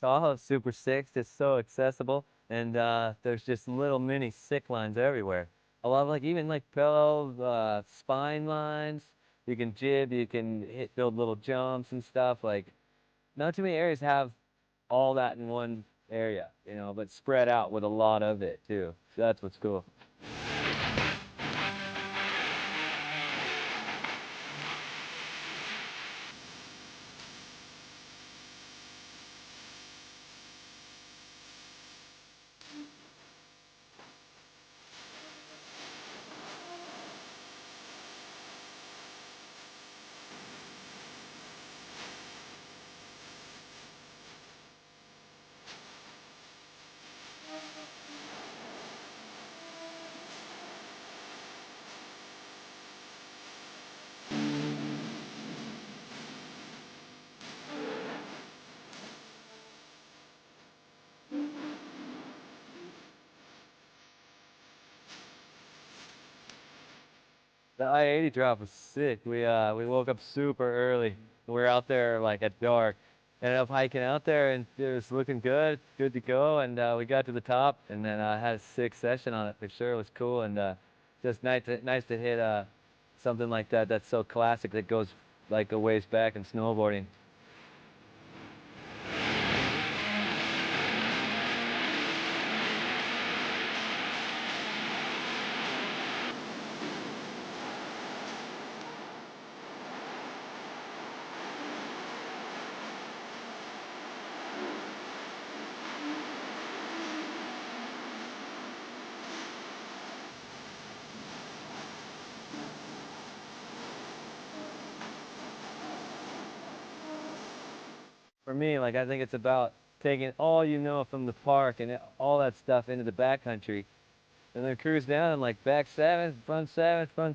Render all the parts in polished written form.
Tahoe's super sick, just so accessible, and there's just little mini sick lines everywhere. A lot of like even like pillow, spine lines. You can jib, you can build little jumps and stuff. Like not too many areas have all that in one area, you know, but spread out with a lot of it too. So that's what's cool. The I-80 drop was sick. We woke up super early. We were out there like at dark. Ended up hiking out there and it was looking good, good to go. And we got to the top and then had a sick session on it for sure. It was cool and just nice to hit something like that that's so classic that goes like a ways back in snowboarding. For me, like I think it's about taking all you know from the park and all that stuff into the backcountry, and then cruise down and like back seven, front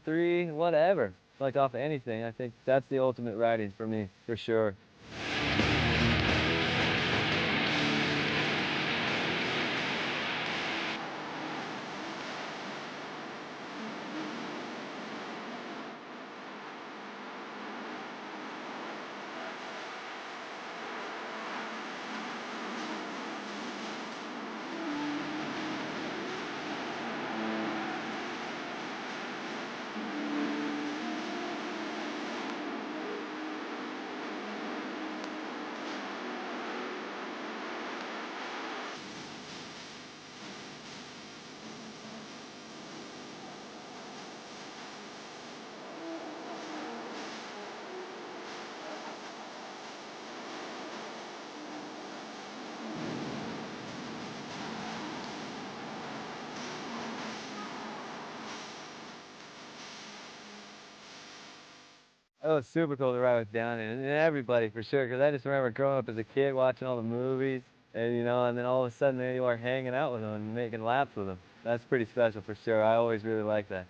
three, whatever. Like off of anything. I think that's the ultimate riding for me, for sure. It was super cool to ride with Downey and everybody for sure. Because I just remember growing up as a kid watching all the movies, and you know, and then all of a sudden there you are hanging out with them and making laps with them. That's pretty special for sure. I always really like that.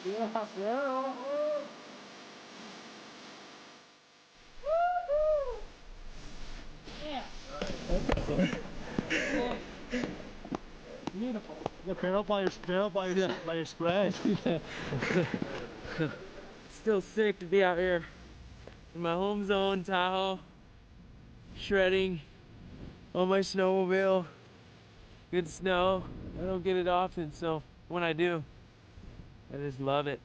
Beautiful. The pedal by your spread. Still sick to be out here in my home zone, Tahoe, shredding on my snowmobile. Good snow. I don't get it often, so when I do, I just love it.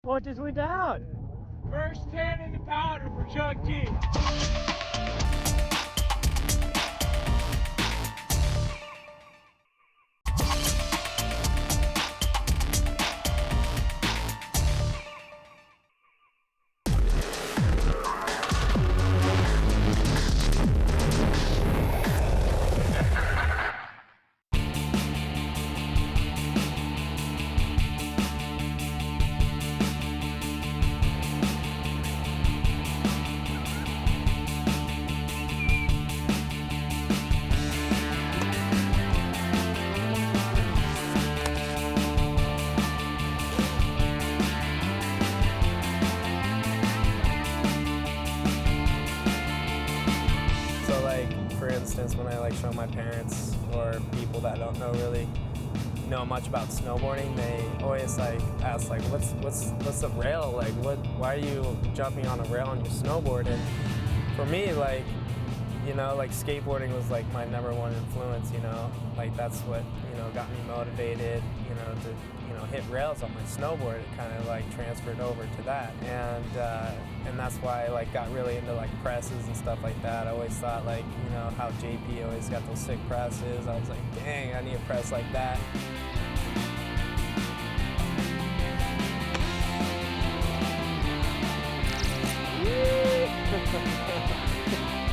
What just went down? First 10 in the powder for Chuck G. For instance, when I show my parents or people that don't really know much about snowboarding, they always ask what's the rail, why are you jumping on a rail on your snowboard? And for me, skateboarding was my number one influence, that's what got me motivated, to hit rails on my snowboard. It kind of transferred over to that, and that's why I got really into presses and stuff like that. I always thought how JP always got those sick presses. I was like, dang, I need a press like that.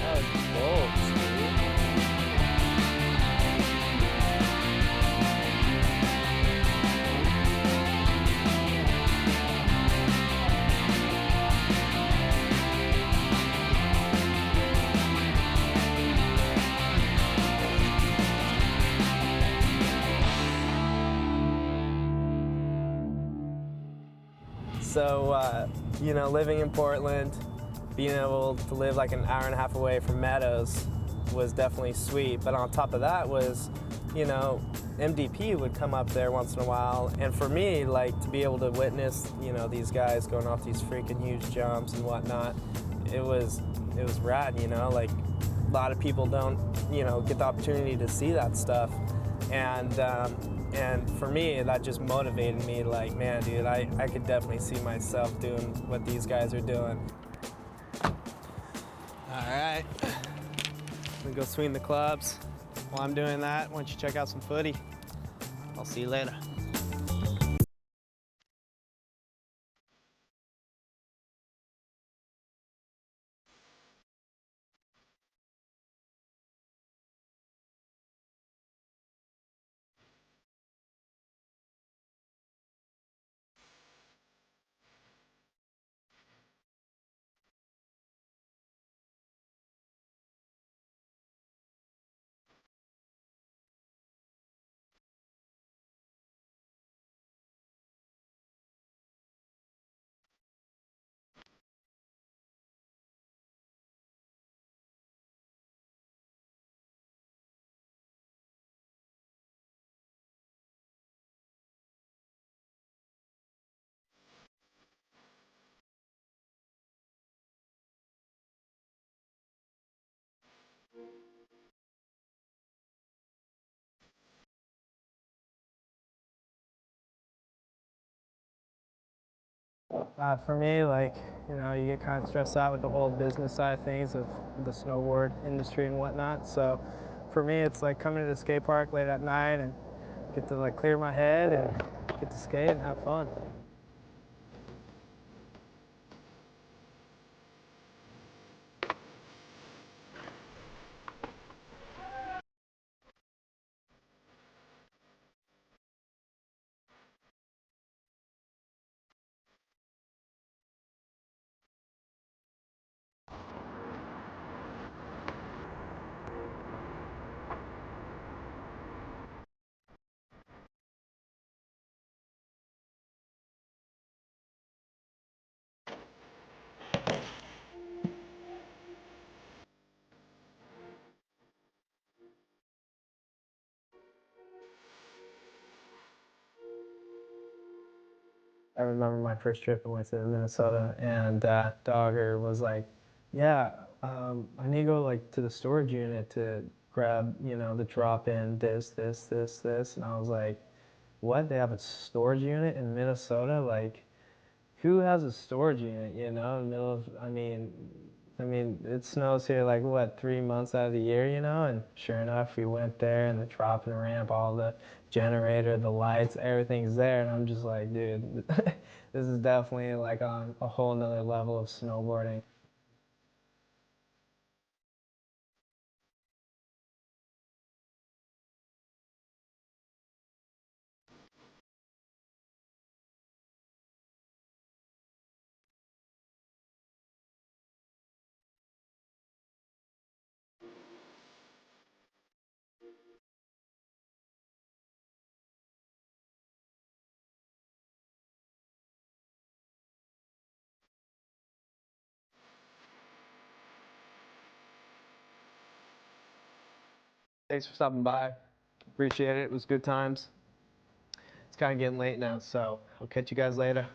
That was close, dude. So, living in Portland, being able to live an hour and a half away from Meadows was definitely sweet. But on top of that was, MDP would come up there once in a while. And for me, to be able to witness, these guys going off these freaking huge jumps and whatnot, it was rad, a lot of people don't, get the opportunity to see that stuff. And for me, that just motivated me, man, dude, I could definitely see myself doing what these guys are doing. All right, I'm gonna go swing the clubs. While I'm doing that, why don't you check out some footy? I'll see you later. For me, like, you know, you get kind of stressed out with the whole business side of things of the snowboard industry and whatnot. So for me, it's like coming to the skate park late at night and get to like clear my head and get to skate and have fun. I remember my first trip I went to Minnesota, and Dogger was like, "Yeah, I need to go like to the storage unit to grab, you know, the drop in this," and I was like, "What? They have a storage unit in Minnesota? Like, who has a storage unit? You know, in the middle of, I mean, it snows here like what 3 months out of the year, you know." And sure enough, we went there, and the drop and ramp, all the generator, the lights, everything's there, and I'm just like, dude, this is definitely like on a whole nother level of snowboarding. Thanks for stopping by. Appreciate it. It was good times. It's kind of getting late now, so I'll catch you guys later.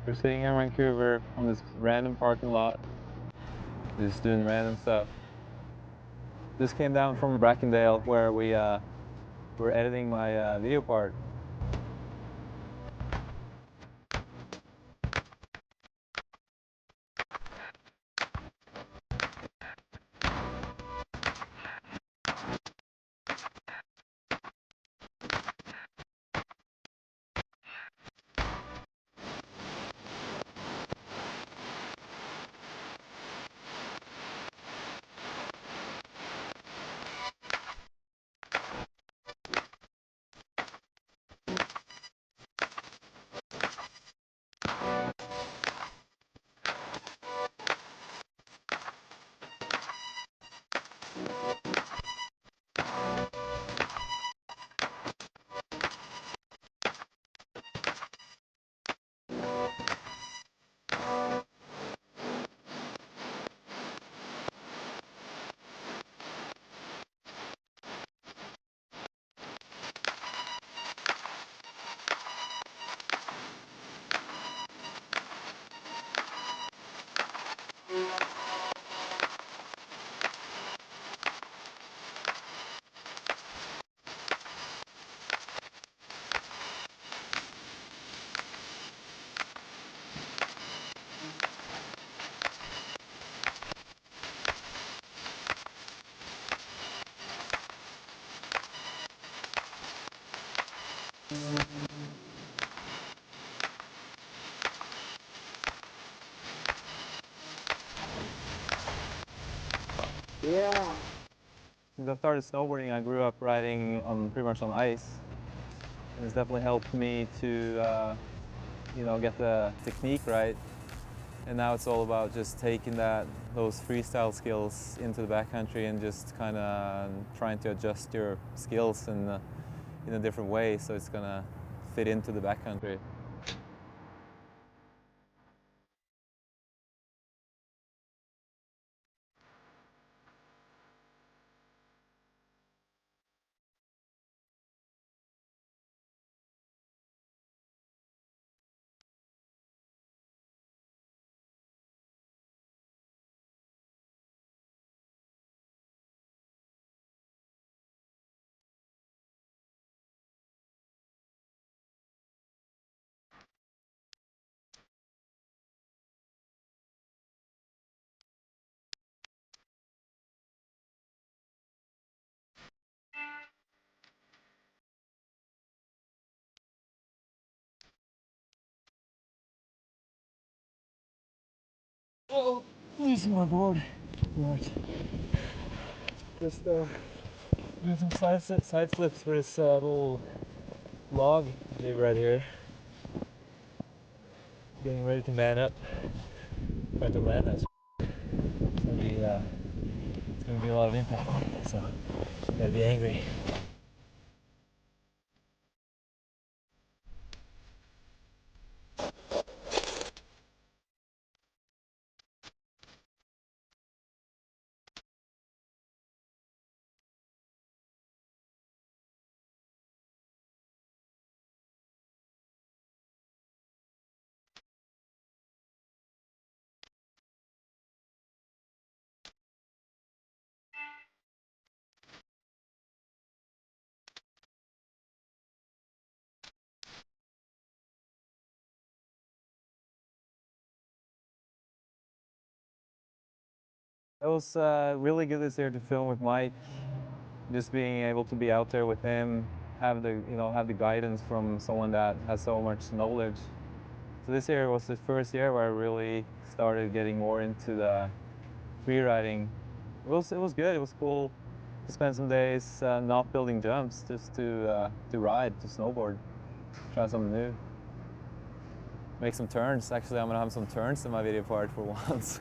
We're sitting in Vancouver on this random parking lot, just doing random stuff. This came down from Brackendale where we were editing my video part. Yeah. Since I started snowboarding, I grew up riding on pretty much on ice. And it's definitely helped me to, get the technique right. And now it's all about just taking those freestyle skills into the backcountry and just kind of trying to adjust your skills in a different way so it's gonna fit into the backcountry. Oh, losing my board. Right. Just doing some side flips for this little log right here. Getting ready to man up. Trying to land that. It's gonna be a lot of impact. So gotta be angry. It was really good this year to film with Mike. Just being able to be out there with him, have the guidance from someone that has so much knowledge. So this year was the first year where I really started getting more into the free riding. It was good. It was cool to spend some days not building jumps, just to ride, to snowboard, try something new, make some turns. Actually, I'm gonna have some turns in my video part for once.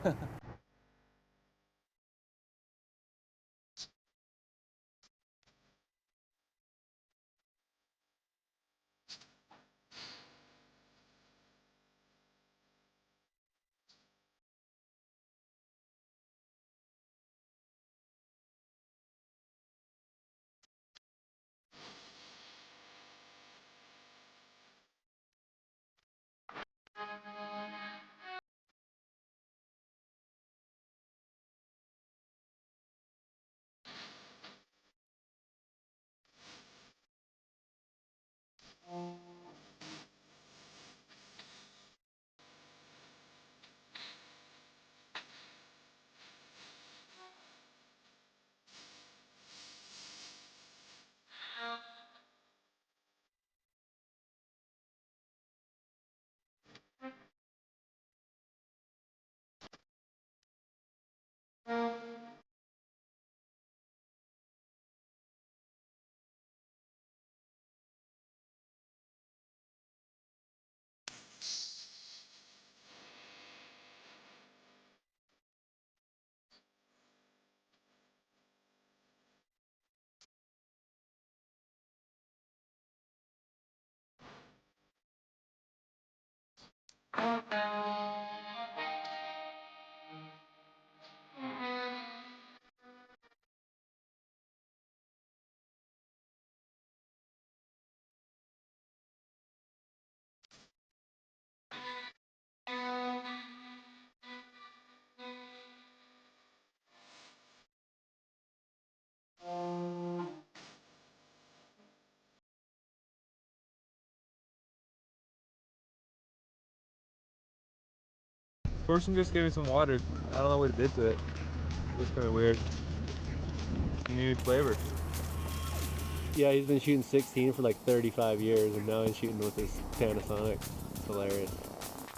Person just gave me some water. I don't know what it did to it. It was kind of weird. New flavor. Yeah, he's been shooting 16 for like 35 years, and now he's shooting with his Panasonic. It's hilarious.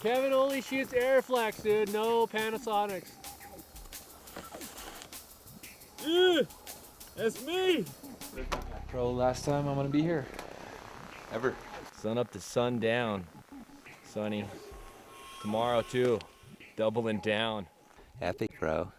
Kevin only shoots Airflex, dude. No Panasonics. That's me. Pro last time I'm gonna be here. Ever. Sun up to sundown. Sunny. Tomorrow too. Doubling down. Epic, bro.